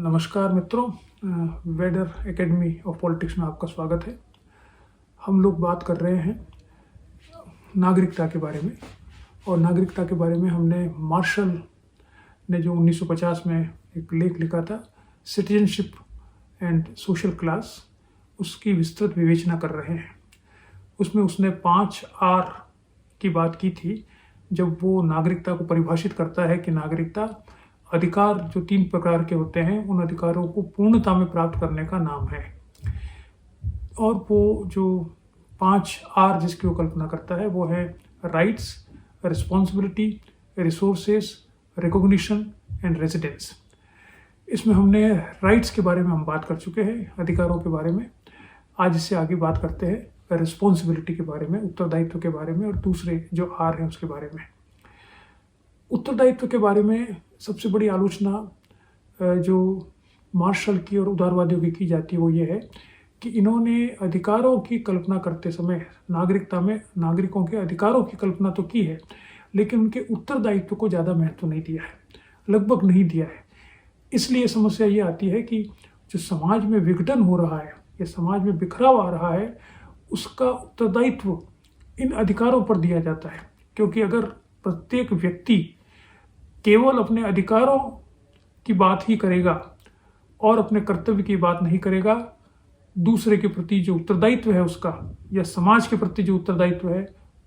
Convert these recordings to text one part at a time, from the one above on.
नमस्कार मित्रों, Vader academy of politics में आपका स्वागत है। हम लोग बात कर रहे हैं नागरिकता के बारे में, और नागरिकता के बारे में हमने मार्शल ने जो 1950 में एक लेख लिखा था, सिटीजनशिप एंड सोशल क्लास, उसकी विस्तृत विवेचना कर रहे हैं। उसमें उसने 5 आर की बात की थी, जब वो नागरिकता को परिभाषित करता है कि नागरिकता अधिकार जो 3 प्रकार के होते हैं, उन अधिकारों को पूर्णता में प्राप्त करने का नाम है। और वो जो 5 आर जिसकी वो कल्पना करता है वो है rights, responsibility, resources, recognition and residence. इसमें हमने राइट्स के बारे में हम बात कर चुके हैं, अधिकारों के बारे में। आज इससे आगे बात करते हैं रिस्पॉन्सिबिलिटी के बारे में, उत्तरदायित्व के बारे में, और दूसरे जो आर है उसके बारे में। उत्तरदायित्व के बारे में सबसे बड़ी आलोचना जो मार्शल की और उदारवादियों की जाती है वो ये है कि इन्होंने अधिकारों की कल्पना करते समय नागरिकता में नागरिकों के अधिकारों की कल्पना तो की है, लेकिन उनके उत्तरदायित्व को ज़्यादा महत्व नहीं दिया है, लगभग नहीं दिया है। इसलिए समस्या ये आती है कि जो समाज में विघटन हो रहा है या समाज में बिखराव आ रहा है, उसका उत्तरदायित्व इन अधिकारों पर दिया जाता है। क्योंकि अगर प्रत्येक व्यक्ति केवल अपने अधिकारों की बात ही करेगा और अपने कर्तव्य की बात नहीं करेगा, दूसरे के प्रति जो उत्तरदायित्व है उसका, या समाज के प्रति जो उत्तरदायित्व है,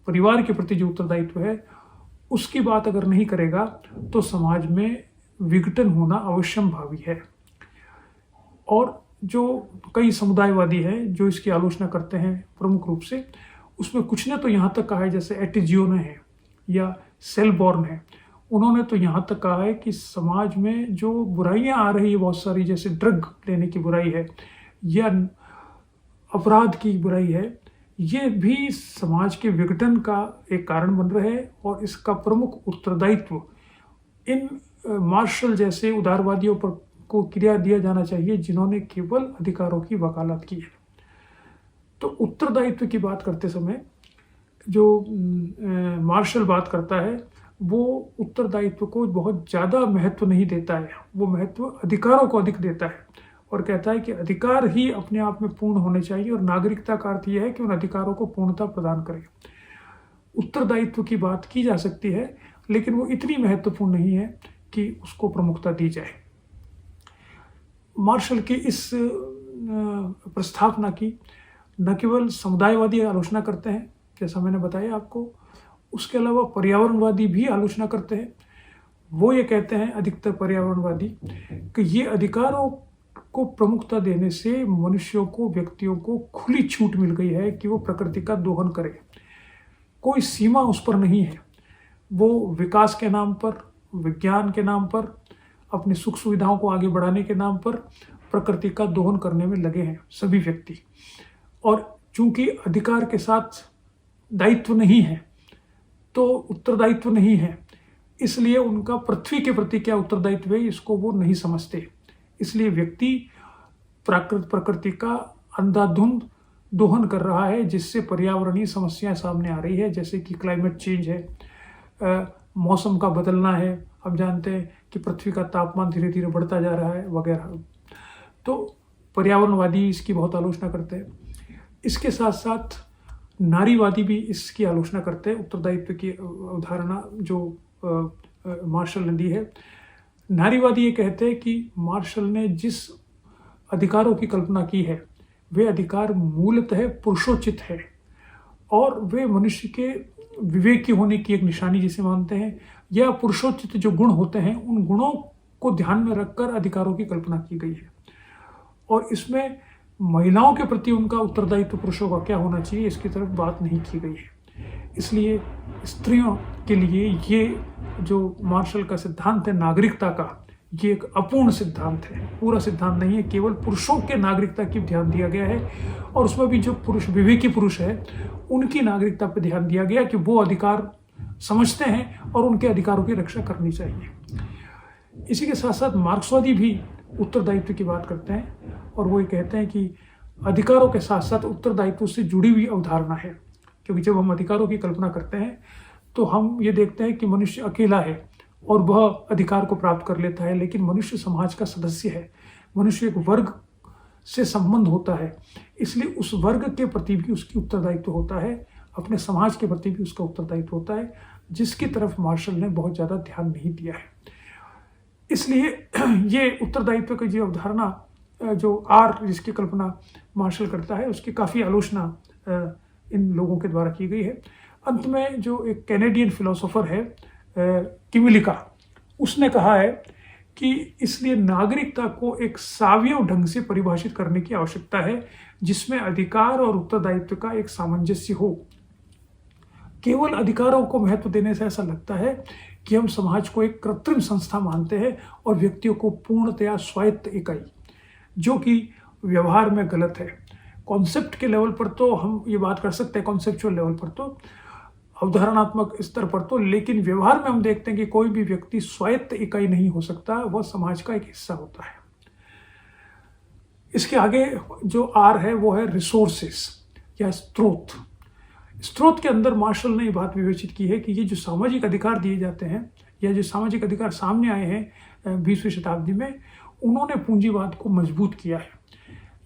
परिवार के प्रति जो उत्तरदायित्व है, उसकी बात अगर नहीं करेगा तो समाज में विघटन होना अवश्यंभावी है। और जो कई समुदायवादी हैं जो इसकी आलोचना करते हैं प्रमुख रूप से, उसमें कुछ ने तो यहाँ तक कहा है, जैसे एटिजियोने है या सेलबॉर्न है, उन्होंने तो यहाँ तक कहा है कि समाज में जो बुराइयाँ आ रही है बहुत सारी, जैसे ड्रग लेने की बुराई है या अपराध की बुराई है, ये भी समाज के विघटन का एक कारण बन रहे हैं। और इसका प्रमुख उत्तरदायित्व इन मार्शल जैसे उदारवादियों पर को क्रिया दिया जाना चाहिए जिन्होंने केवल अधिकारों की वकालत की है। तो उत्तरदायित्व की बात करते समय जो मार्शल बात करता है वो उत्तरदायित्व को बहुत ज़्यादा महत्व नहीं देता है, वो महत्व अधिकारों को अधिक देता है और कहता है कि अधिकार ही अपने आप में पूर्ण होने चाहिए, और नागरिकता का अर्थ यह है कि उन अधिकारों को पूर्णता प्रदान करें। उत्तरदायित्व की बात की जा सकती है, लेकिन वो इतनी महत्वपूर्ण नहीं है कि उसको प्रमुखता दी जाए। मार्शल की इस प्रस्तावना की न केवल समुदायवादी आलोचना करते हैं, जैसा मैंने बताया आपको, उसके अलावा पर्यावरणवादी भी आलोचना करते हैं। वो ये कहते हैं, अधिकतर पर्यावरणवादी, कि ये अधिकारों को प्रमुखता देने से मनुष्यों को, व्यक्तियों को खुली छूट मिल गई है कि वो प्रकृति का दोहन करें। कोई सीमा उस पर नहीं है। वो विकास के नाम पर, विज्ञान के नाम पर, अपनी सुख सुविधाओं को आगे बढ़ाने के नाम पर प्रकृति का दोहन करने में लगे हैं सभी व्यक्ति। और चूंकि अधिकार के साथ दायित्व नहीं है तो उत्तरदायित्व नहीं है, इसलिए उनका पृथ्वी के प्रति क्या उत्तरदायित्व है इसको वो नहीं समझते। इसलिए व्यक्ति प्रकृति का अंधाधुंध दोहन कर रहा है, जिससे पर्यावरणीय समस्याएं सामने आ रही है, जैसे कि क्लाइमेट चेंज है, मौसम का बदलना है। हम जानते हैं कि पृथ्वी का तापमान धीरे धीरे बढ़ता जा रहा है वगैरह। तो पर्यावरणवादी इसकी बहुत आलोचना करते हैं। इसके साथ साथ नारीवादी भी इसकी आलोचना करते हैं, उत्तरदायित्व की अवधारणा जो मार्शल ने दी है। नारीवादी ये कहते हैं कि मार्शल ने जिस अधिकारों की कल्पना की है वे अधिकार मूलतः पुरुषोचित है, और वे मनुष्य के विवेकी होने की एक निशानी जिसे मानते हैं, या पुरुषोचित जो गुण होते हैं उन गुणों को ध्यान में रखकर अधिकारों की कल्पना की गई है। और इसमें महिलाओं के प्रति उनका उत्तरदायित्व पुरुषों का क्या होना चाहिए इसकी तरफ बात नहीं की गई है। इसलिए स्त्रियों के लिए ये जो मार्शल का सिद्धांत है नागरिकता का, ये एक अपूर्ण सिद्धांत है, पूरा सिद्धांत नहीं है। केवल पुरुषों के नागरिकता की ध्यान दिया गया है, और उसमें भी जो पुरुष विवेकी पुरुष है उनकी नागरिकता पर ध्यान दिया गया कि वो अधिकार समझते हैं और उनके अधिकारों की रक्षा करनी चाहिए। इसी के साथ साथ मार्क्सवादी भी उत्तरदायित्व की बात करते हैं, और वो ये कहते हैं कि अधिकारों के साथ साथ उत्तरदायित्व से जुड़ी हुई अवधारणा है। क्योंकि जब हम अधिकारों की कल्पना करते हैं तो हम ये देखते हैं कि मनुष्य अकेला है और वह अधिकार को प्राप्त कर लेता है, लेकिन मनुष्य समाज का सदस्य है, मनुष्य एक वर्ग से संबंध होता है, इसलिए उस वर्ग के प्रति भी उसकी उत्तरदायित्व होता है, अपने समाज के प्रति भी उसका उत्तरदायित्व होता है, जिसकी तरफ मार्शल ने बहुत ज़्यादा ध्यान नहीं दिया है। इसलिए ये उत्तरदायित्व की जो अवधारणा जो आर जिसकी कल्पना मार्शल करता है, उसकी काफ़ी आलोचना इन लोगों के द्वारा की गई है। अंत में जो एक कैनेडियन फिलोसोफर है किमिलिका, उसने कहा है कि इसलिए नागरिकता को एक सावयव ढंग से परिभाषित करने की आवश्यकता है, जिसमें अधिकार और उत्तरदायित्व का एक सामंजस्य हो। केवल अधिकारों को महत्व देने से ऐसा लगता है कि हम समाज को एक कृत्रिम संस्था मानते हैं और व्यक्तियों को पूर्णतया स्वायत्त इकाई, जो कि व्यवहार में गलत है। कॉन्सेप्ट के लेवल पर तो हम ये बात कर सकते हैं, कॉन्सेप्चुअल लेवल पर तो, अवधारणात्मक स्तर पर तो, लेकिन व्यवहार में हम देखते हैं कि कोई भी व्यक्ति स्वायत्त इकाई नहीं हो सकता, वह समाज का एक हिस्सा होता है। इसके आगे जो आर है वो है रिसोर्सेस या स्रोत। स्रोत के अंदर मार्शल ने ये बात विवेचित की है कि ये जो सामाजिक अधिकार दिए जाते हैं या जो सामाजिक अधिकार सामने आए हैं 20वीं शताब्दी में, उन्होंने पूंजीवाद को मजबूत किया है,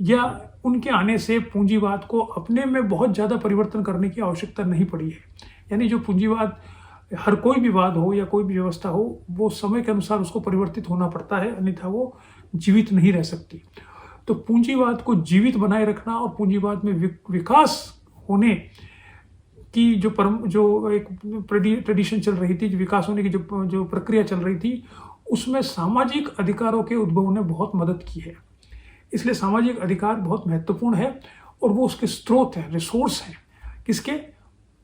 या उनके आने से पूंजीवाद को अपने में बहुत ज़्यादा परिवर्तन करने की आवश्यकता नहीं पड़ी है। यानी जो पूंजीवाद, हर कोई भी वाद हो या कोई भी व्यवस्था हो, वो समय के अनुसार उसको परिवर्तित होना पड़ता है, अन्यथा वो जीवित नहीं रह सकती। तो पूंजीवाद को जीवित बनाए रखना और पूंजीवाद में विकास होने की जो एक ट्रेडिशन चल रही थी, जो विकास होने की जो प्रक्रिया चल रही थी, उसमें सामाजिक अधिकारों के उद्भव ने बहुत मदद की है। इसलिए सामाजिक अधिकार बहुत महत्वपूर्ण है और वो उसके स्रोत हैं, रिसोर्स हैं। किसके?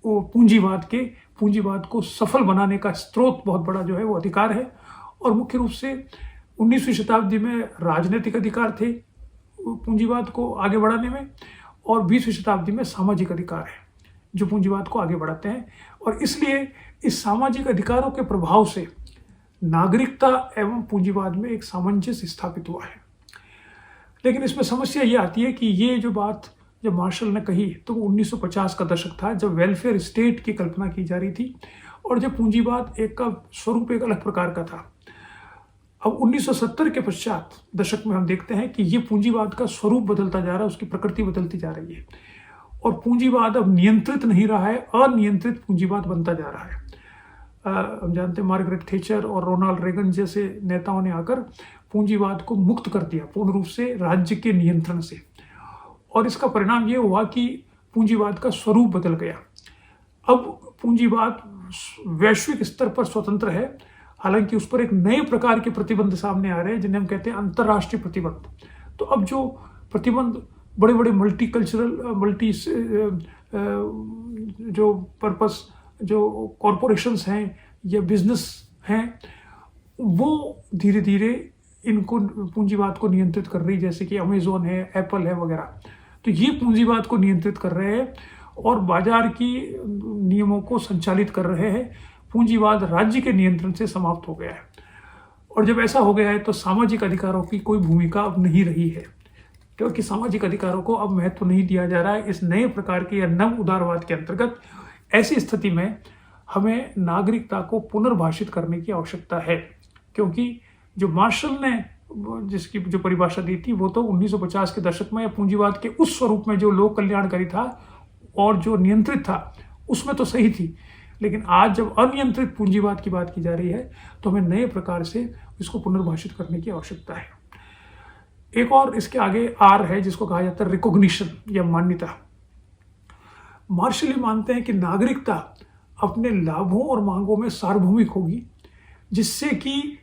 वो पूंजीवाद को सफल बनाने का स्रोत बहुत बड़ा जो है वो अधिकार है। और मुख्य रूप से 19वीं शताब्दी में राजनीतिक अधिकार थे पूंजीवाद को आगे बढ़ाने में, और 20वीं शताब्दी में सामाजिक अधिकार है जो पूंजीवाद को आगे बढ़ाते हैं। और इसलिए इस सामाजिक अधिकारों के प्रभाव से नागरिकता एवं पूंजीवाद में एक सामंजस्य स्थापित हुआ है। लेकिन इसमें समस्या ये आती है कि ये जो बात जब मार्शल ने कही तो 1950 का दशक था, जब वेलफेयर स्टेट की कल्पना की जा रही थी और जब पूंजीवाद एक का स्वरूप एक अलग प्रकार का था। अब 1970 के पश्चात दशक में हम देखते हैं कि ये पूंजीवाद का स्वरूप बदलता जा रहा है, उसकी प्रकृति बदलती जा रही है और पूंजीवाद अब नियंत्रित नहीं रहा है, अनियंत्रित पूंजीवाद बनता जा रहा है। हम जानते हैं मार्गरेट थैचर और रोनाल्ड रेगन जैसे नेताओं ने आकर पूंजीवाद को मुक्त कर दिया पूर्ण रूप से राज्य के नियंत्रण से, और इसका परिणाम ये हुआ कि पूंजीवाद का स्वरूप बदल गया। अब पूंजीवाद वैश्विक स्तर पर स्वतंत्र है, हालांकि उस पर एक नए प्रकार के प्रतिबंध सामने आ रहे हैं जिन्हें हम कहते हैं अंतर्राष्ट्रीय प्रतिबंध। तो अब जो प्रतिबंध बड़े बड़े मल्टी जो पर्पस जो कॉरपोरेशंस हैं या बिजनेस हैं, वो धीरे धीरे इनको पूंजीवाद को नियंत्रित कर रही, जैसे कि अमेजोन है, एप्पल है वगैरह। तो ये पूंजीवाद को नियंत्रित कर रहे हैं और बाजार की नियमों को संचालित कर रहे हैं। पूंजीवाद राज्य के नियंत्रण से समाप्त हो गया है, और जब ऐसा हो गया है तो सामाजिक अधिकारों की कोई भूमिका अब नहीं रही है, क्योंकि सामाजिक अधिकारों को अब महत्व नहीं दिया जा रहा है इस नए प्रकार के या नव उदारवाद के अंतर्गत। ऐसी स्थिति में हमें नागरिकता को पुनर्भाषित करने की आवश्यकता है, क्योंकि जो मार्शल ने जिसकी जो परिभाषा दी थी वो तो 1950 के दशक में या पूंजीवाद के उस स्वरूप में जो लोक कल्याणकारी था और जो नियंत्रित था उसमें तो सही थी, लेकिन आज जब अनियंत्रित पूंजीवाद की बात की जा रही है तो हमें नए प्रकार से इसको पुनर्भाषित करने की आवश्यकता है। एक और इसके आगे आर है जिसको कहा जाता है रिकॉग्निशन या मान्यता। मार्शल ये मानते हैं कि नागरिकता अपने लाभों और मांगों में सार्वभौमिक होगी, जिससे कि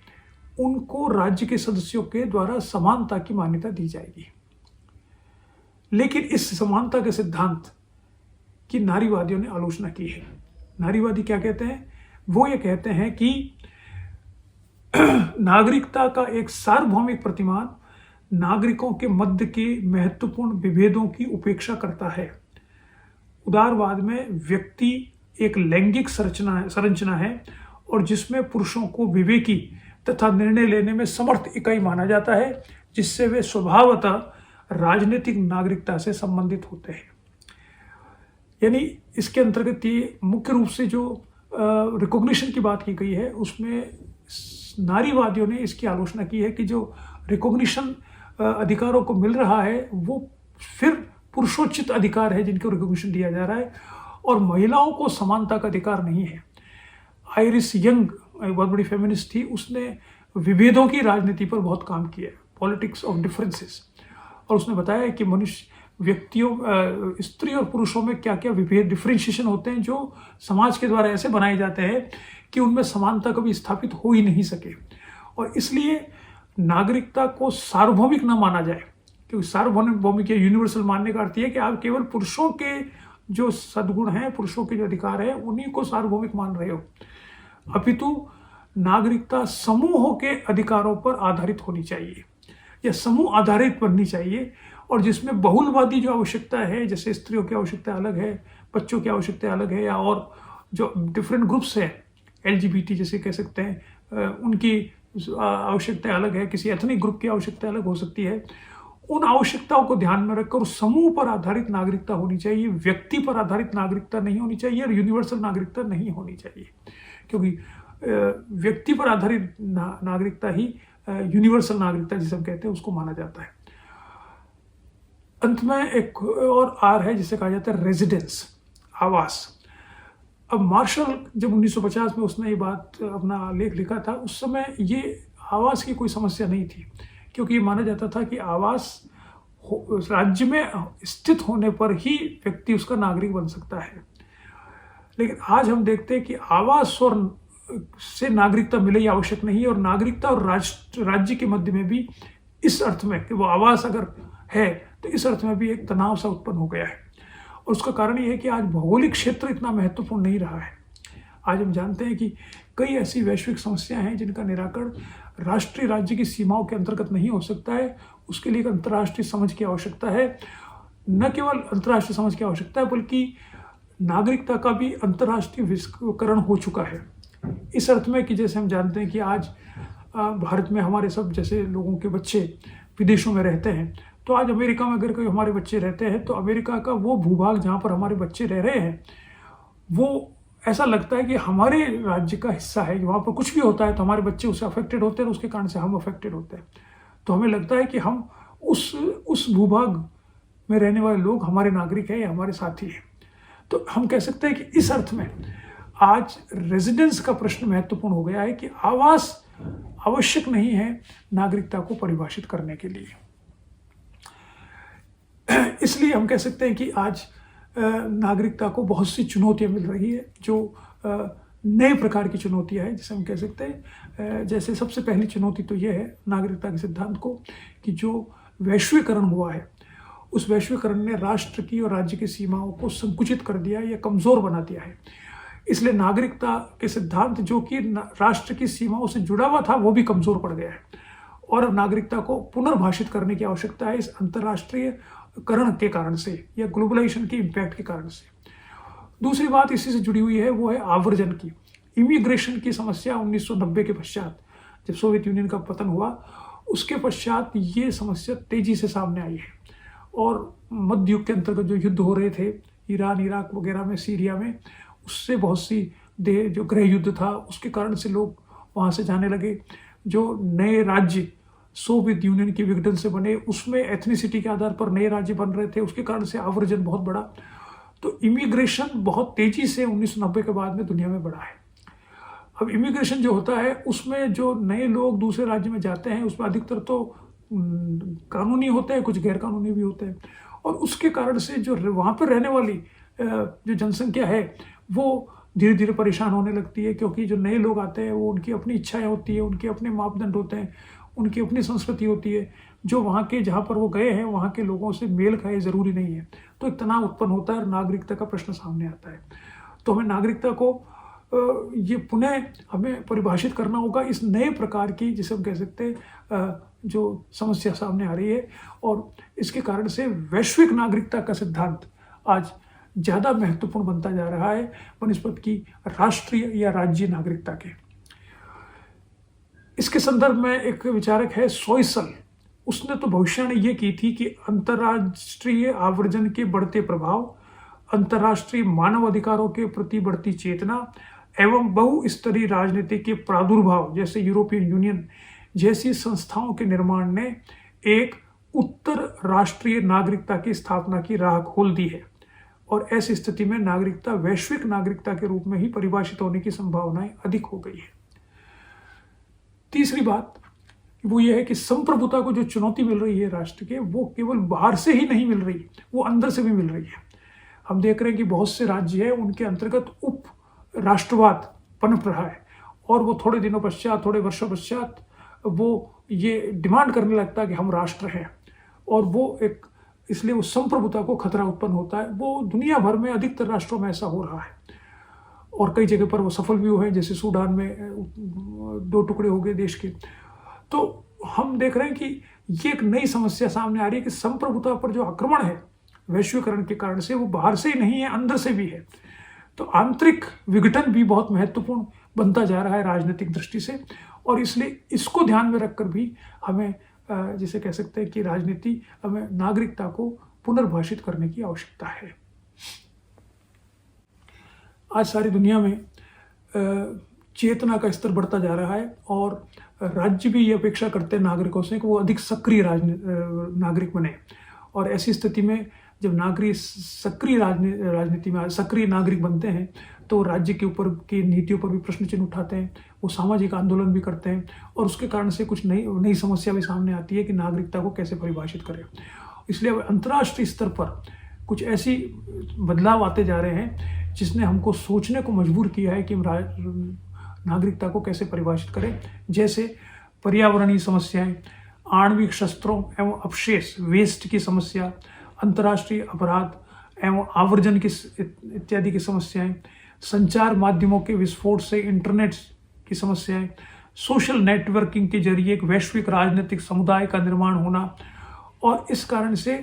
उनको राज्य के सदस्यों के द्वारा समानता की मान्यता दी जाएगी। लेकिन इस समानता के सिद्धांत की नारीवादियों ने आलोचना की है। नारीवादी क्या कहते हैं? वो ये कहते हैं कि नागरिकता का एक सार्वभौमिक प्रतिमान नागरिकों के मध्य के महत्वपूर्ण विभेदों की उपेक्षा करता है। उदारवाद में व्यक्ति एक लैंगिक संरचना है और जिसमें पुरुषों को विवेकी तथा निर्णय लेने में समर्थ इकाई माना जाता है, जिससे वे स्वभावतः राजनीतिक नागरिकता से संबंधित होते हैं। यानी इसके अंतर्गत ये मुख्य रूप से जो रिकॉग्निशन की बात की गई है उसमें नारीवादियों ने इसकी आलोचना की है कि जो रिकॉग्निशन अधिकारों को मिल रहा है वो फिर पुरुषोचित अधिकार है जिनको रिकॉग्निशन दिया जा रहा है, और महिलाओं को समानता का अधिकार नहीं है। आइरिस यंग बहुत बड़ी फेमिनिस्ट थी, उसने विभेदों की राजनीति पर बहुत काम किया है, पॉलिटिक्स ऑफ डिफरेंसेस, और उसने बताया कि मनुष्य व्यक्तियों स्त्री और पुरुषों में क्या क्या विभेद डिफरेंशिएशन होते हैं जो समाज के द्वारा ऐसे बनाए जाते हैं कि उनमें समानता कभी स्थापित हो ही नहीं सके, और इसलिए नागरिकता को सार्वभौमिक न माना जाए, क्योंकि सार्वभौमिक या यूनिवर्सल मानने का अर्थ है कि आप केवल पुरुषों के जो सद्गुण हैं, पुरुषों के जो अधिकार है, उन्हीं को सार्वभौमिक मान रहे हो, अपितु नागरिकता समूहों के अधिकारों पर आधारित होनी चाहिए या समूह आधारित बननी चाहिए, और जिसमें बहुलवादी जो आवश्यकता है, जैसे स्त्रियों की आवश्यकता अलग है, बच्चों की आवश्यकता अलग है, या और जो डिफरेंट ग्रुप्स हैं LGBT जैसे कह सकते हैं, उनकी आवश्यकता अलग है, किसी एथनिक ग्रुप की आवश्यकता अलग हो सकती है, उन आवश्यकताओं को ध्यान में रखकर समूह पर आधारित नागरिकता होनी चाहिए, व्यक्ति पर आधारित नागरिकता नहीं होनी चाहिए, और यूनिवर्सल नागरिकता नहीं होनी चाहिए, क्योंकि व्यक्ति पर आधारित नागरिकता ही यूनिवर्सल नागरिकता जिसे हम कहते हैं उसको माना जाता है। अंत में एक और आर है जिसे कहा जाता है रेजिडेंस, आवास। अब मार्शल जब 1950 में उसने ये बात अपना लेख लिखा था, उस समय ये आवास की कोई समस्या नहीं थी, क्योंकि ये माना जाता था कि आवास राज्य में स्थित होने पर ही व्यक्ति उसका नागरिक बन सकता है। लेकिन आज हम देखते हैं कि आवास और से नागरिकता मिले ये आवश्यक नहीं है, और नागरिकता और राज्य के मध्य में भी इस अर्थ में कि वो आवास अगर है तो इस अर्थ में भी एक तनाव सा उत्पन्न हो गया है, और उसका कारण ये है कि आज भौगोलिक क्षेत्र इतना महत्वपूर्ण नहीं रहा है। आज हम जानते हैं कि कई ऐसी वैश्विक समस्याएं हैं जिनका निराकरण राष्ट्रीय राज्य की सीमाओं के अंतर्गत नहीं हो सकता है, उसके लिए एक अंतर्राष्ट्रीय समझ की आवश्यकता है। न केवल अंतर्राष्ट्रीय समझ की आवश्यकता है बल्कि नागरिकता का भी अंतर्राष्ट्रीय विश्वकरण हो चुका है, इस अर्थ में कि जैसे हम जानते हैं कि आज भारत में हमारे सब जैसे लोगों के बच्चे विदेशों में रहते हैं, तो आज अमेरिका में अगर कोई हमारे बच्चे रहते हैं तो अमेरिका का वो भूभाग जहाँ पर हमारे बच्चे रह रहे हैं वो ऐसा लगता है कि हमारे राज्य का हिस्सा है, वहाँ पर कुछ भी होता है तो हमारे बच्चे उससे अफेक्टेड होते हैं, उसके कारण से हम अफेक्टेड होते हैं। तो हमें लगता है कि हम उस भूभाग में रहने वाले लोग हमारे नागरिक हैं या हमारे साथी हैं। तो हम कह सकते हैं कि इस अर्थ में आज रेजिडेंस का प्रश्न महत्वपूर्ण हो गया है कि आवास आवश्यक नहीं है नागरिकता को परिभाषित करने के लिए। इसलिए हम कह सकते हैं कि आज नागरिकता को बहुत सी चुनौतियां मिल रही है, जो नए प्रकार की चुनौतियां हैं जिसे हम कह सकते हैं। जैसे सबसे पहली चुनौती तो ये है नागरिकता के सिद्धांत को कि जो वैश्वीकरण हुआ है उस वैश्वीकरण ने राष्ट्र की और राज्य की सीमाओं को संकुचित कर दिया या कमज़ोर बना दिया है। इसलिए नागरिकता के सिद्धांत जो कि राष्ट्र की सीमाओं से जुड़ा हुआ था वो भी कमज़ोर पड़ गया है, और अब नागरिकता को पुनर्भाषित करने की आवश्यकता है इस अंतर्राष्ट्रीयकरण के कारण से या ग्लोबलाइजेशन के इम्पैक्ट के कारण से। दूसरी बात इसी से जुड़ी हुई है वो है आवर्जन की, इमिग्रेशन की समस्या। 1990 के पश्चात जब सोवियत यूनियन का पतन हुआ उसके पश्चात ये समस्या तेजी से सामने आई है, और मध्य युग के अंतर्गत जो युद्ध हो रहे थे ईरान, इराक वगैरह में, सीरिया में, उससे बहुत सी जो गृह युद्ध था उसके कारण से लोग वहाँ से जाने लगे। जो नए राज्य सोवियत यूनियन के विघटन से बने उसमें एथनिसिटी के आधार पर नए राज्य बन रहे थे, उसके कारण से आवर्जन बहुत बड़ा। तो इमिग्रेशन बहुत तेजी से 1990 के बाद में दुनिया में बढ़ा है। अब इमिग्रेशन जो होता है उसमें जो नए लोग दूसरे राज्य में जाते हैं उसमें अधिकतर तो कानूनी होते हैं, कुछ गैर कानूनी भी होते हैं, और उसके कारण से जो वहाँ पर रहने वाली जो जनसंख्या है वो धीरे धीरे परेशान होने लगती है, क्योंकि जो नए लोग आते हैं वो उनकी अपनी इच्छाएं होती है, उनके अपने मापदंड होते हैं, उनकी अपनी संस्कृति होती है, जो वहाँ के जहाँ पर वो गए हैं वहाँ के लोगों से मेल खाए ज़रूरी नहीं है। तो एक तनाव उत्पन्न होता है और नागरिकता का प्रश्न सामने आता है। तो हमें नागरिकता को ये पुनः हमें परिभाषित करना होगा इस नए प्रकार की जिसे हम कह सकते हैं जो समस्या सामने आ रही है, और इसके कारण से वैश्विक नागरिकता का सिद्धांत आज ज़्यादा महत्वपूर्ण बनता जा रहा है बनिस्बत की राष्ट्रीय या राज्य नागरिकता के। इसके संदर्भ में एक विचारक है सॉइसल, उसने तो भविष्यवाणी ये की थी कि अंतर्राष्ट्रीय आवर्जन के बढ़ते प्रभाव, अंतर्राष्ट्रीय मानव अधिकारों के प्रति बढ़ती चेतना एवं बहुस्तरीय राजनीति के प्रादुर्भाव जैसे यूरोपियन यूनियन जैसी संस्थाओं के निर्माण ने एक उत्तर राष्ट्रीय नागरिकता की स्थापना की राह खोल दी है और ऐसी स्थिति में नागरिकता वैश्विक नागरिकता के रूप में ही परिभाषित होने की संभावनाएं अधिक हो गई है। तीसरी बात वो ये है कि संप्रभुता को जो चुनौती मिल रही है राष्ट्र के, वो केवल बाहर से ही नहीं मिल रही, वो अंदर से भी मिल रही है। हम देख रहे हैं कि बहुत से राज्य हैं, उनके अंतर्गत उप राष्ट्रवाद पनप रहा है और वो थोड़े दिनों पश्चात, थोड़े वर्षों पश्चात वो ये डिमांड करने लगता है कि हम राष्ट्र हैं, और वो एक इसलिए उस संप्रभुता को खतरा उत्पन्न होता है। वो दुनिया भर में अधिकतर राष्ट्रों में ऐसा हो रहा है और कई जगह पर वो सफल भी हुए हैं, जैसे सूडान में 2 टुकड़े हो गए देश के। तो हम देख रहे हैं कि ये एक नई समस्या सामने आ रही है कि संप्रभुता पर जो आक्रमण है वैश्वीकरण के कारण से, वो बाहर से ही नहीं है, अंदर से भी है। तो आंतरिक विघटन भी बहुत महत्वपूर्ण बनता जा रहा है राजनीतिक दृष्टि से, और इसलिए इसको ध्यान में रखकर भी हमें जिसे कह सकते हैं कि राजनीति, हमें नागरिकता को पुनर्भाषित करने की आवश्यकता है। आज सारी दुनिया में चेतना का स्तर बढ़ता जा रहा है और राज्य भी ये अपेक्षा करते हैं नागरिकों से कि वो अधिक सक्रिय नागरिक बने, और ऐसी स्थिति में जब नागरिक सक्रिय राजनीति में सक्रिय नागरिक बनते हैं तो राज्य के ऊपर की नीतियों पर भी प्रश्न चिन्ह उठाते हैं, वो सामाजिक आंदोलन भी करते हैं, और उसके कारण से कुछ नई समस्या भी सामने आती है कि नागरिकता को कैसे परिभाषित करें। इसलिए अब अंतर्राष्ट्रीय स्तर पर कुछ ऐसी बदलाव आते जा रहे हैं जिसने हमको सोचने को मजबूर किया है कि हम नागरिकता को कैसे परिभाषित करें, जैसे पर्यावरणीय समस्याएं, आणविक शस्त्रों एवं अवशेष वेस्ट की समस्या, अंतर्राष्ट्रीय अपराध एवं आवर्जन की इत्यादि की समस्याएं, संचार माध्यमों के विस्फोट से इंटरनेट की समस्याएं, सोशल नेटवर्किंग के जरिए एक वैश्विक राजनीतिक समुदाय का निर्माण होना, और इस कारण से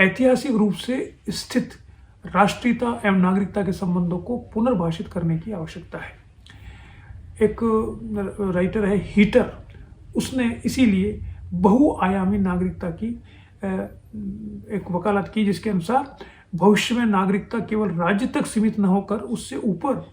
ऐतिहासिक रूप से स्थित राष्ट्रीयता एवं नागरिकता के संबंधों को पुनर्भाषित करने की आवश्यकता है। एक राइटर है हीटर, उसने इसीलिए बहुआयामी नागरिकता की एक वकालत की, जिसके अनुसार भविष्य में नागरिकता केवल राज्य तक सीमित न होकर उससे ऊपर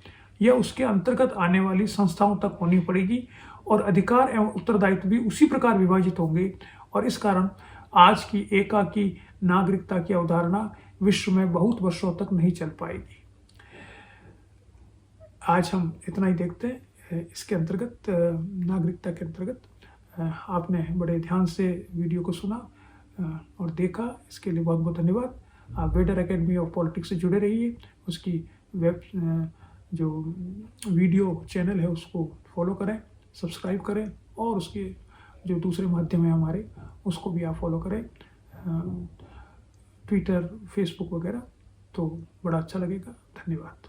या उसके अंतर्गत आने वाली संस्थाओं तक होनी पड़ेगी, और अधिकार एवं उत्तरदायित्व भी उसी प्रकार विभाजित होंगे, और इस कारण आज की एकाकी नागरिकता की अवधारणा विश्व में बहुत वर्षों तक नहीं चल पाएगी। आज हम इतना ही देखते हैं इसके अंतर्गत, नागरिकता के अंतर्गत। आपने बड़े ध्यान से वीडियो को सुना और देखा, इसके लिए बहुत बहुत धन्यवाद। आप वेडर एकेडमी ऑफ पॉलिटिक्स से जुड़े रहिए, उसकी वेब जो वीडियो चैनल है उसको फॉलो करें, सब्सक्राइब करें, और उसके जो दूसरे माध्यम हैं हमारे उसको भी आप फॉलो करें, ट्विटर, फेसबुक वगैरह, तो बड़ा अच्छा लगेगा। धन्यवाद।